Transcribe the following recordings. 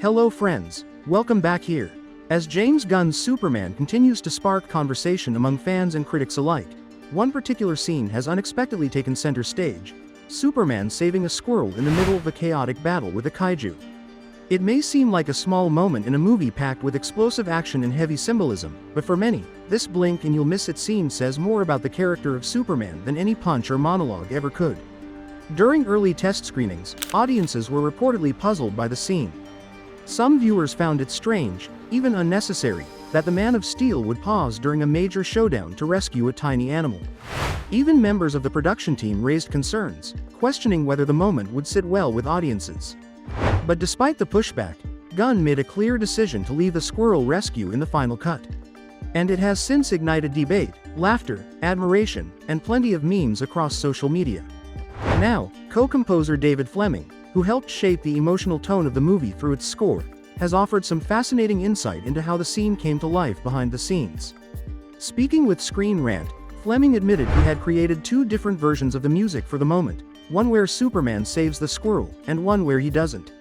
Hello friends, welcome back here. As James Gunn's Superman continues to spark conversation among fans and critics alike, one particular scene has unexpectedly taken center stage: Superman saving a squirrel in the middle of a chaotic battle with a kaiju. It may seem like a small moment in a movie packed with explosive action and heavy symbolism, but for many, this blink and you'll miss it scene says more about the character of Superman than any punch or monologue ever could. During early test screenings, audiences were reportedly puzzled by the scene. Some viewers found it strange, even unnecessary, that the Man of Steel would pause during a major showdown to rescue a tiny animal. Even members of the production team raised concerns, questioning whether the moment would sit well with audiences. But despite the pushback, Gunn made a clear decision to leave the squirrel rescue in the final cut. And it has since ignited debate, laughter, admiration, and plenty of memes across social media. Now, co-composer David Fleming, who helped shape the emotional tone of the movie through its score, has offered some fascinating insight into how the scene came to life behind the scenes. Speaking with Screen Rant, Fleming admitted he had created two different versions of the music for the moment, one where Superman saves the squirrel, and one where he doesn't.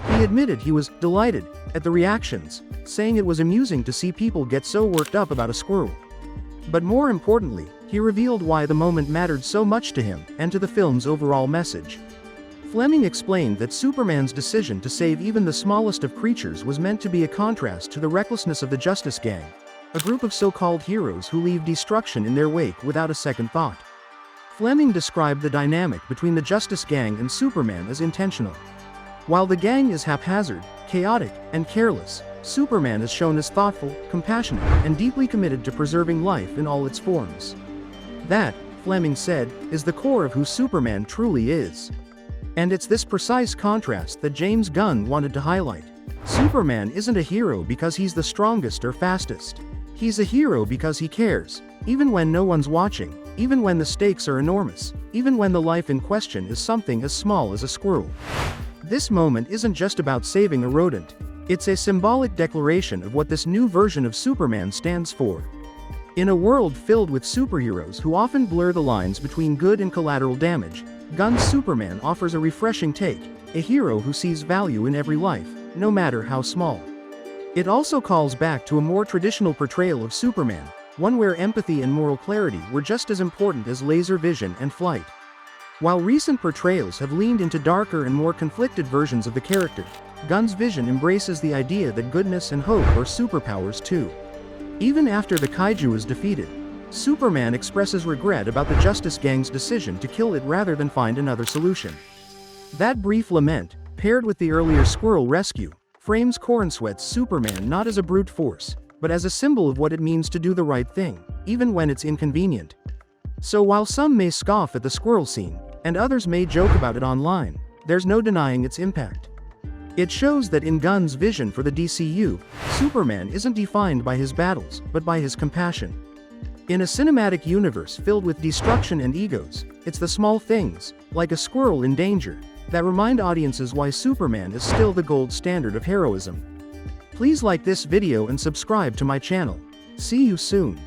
He admitted he was delighted at the reactions, saying it was amusing to see people get so worked up about a squirrel. But more importantly, he revealed why the moment mattered so much to him and to the film's overall message. Fleming explained that Superman's decision to save even the smallest of creatures was meant to be a contrast to the recklessness of the Justice Gang, a group of so-called heroes who leave destruction in their wake without a second thought. Fleming described the dynamic between the Justice Gang and Superman as intentional. While the gang is haphazard, chaotic, and careless, Superman is shown as thoughtful, compassionate, and deeply committed to preserving life in all its forms. That, Fleming said, is the core of who Superman truly is. And it's this precise contrast that James Gunn wanted to highlight. Superman isn't a hero because he's the strongest or fastest. He's a hero because he cares, even when no one's watching, even when the stakes are enormous, even when the life in question is something as small as a squirrel. This moment isn't just about saving a rodent. It's a symbolic declaration of what this new version of Superman stands for. In a world filled with superheroes who often blur the lines between good and collateral damage, Gunn's Superman offers a refreshing take, a hero who sees value in every life, no matter how small. It also calls back to a more traditional portrayal of Superman, one where empathy and moral clarity were just as important as laser vision and flight. While recent portrayals have leaned into darker and more conflicted versions of the character, Gunn's vision embraces the idea that goodness and hope are superpowers too. Even after the kaiju is defeated, Superman expresses regret about the Justice Gang's decision to kill it rather than find another solution. That brief lament, paired with the earlier squirrel rescue, frames Corenswet Superman not as a brute force, but as a symbol of what it means to do the right thing, even when it's inconvenient. So while some may scoff at the squirrel scene, and others may joke about it online, there's no denying its impact. It shows that in Gunn's vision for the DCU, Superman isn't defined by his battles, but by his compassion. In a cinematic universe filled with destruction and egos, it's the small things, like a squirrel in danger, that remind audiences why Superman is still the gold standard of heroism. Please like this video and subscribe to my channel. See you soon.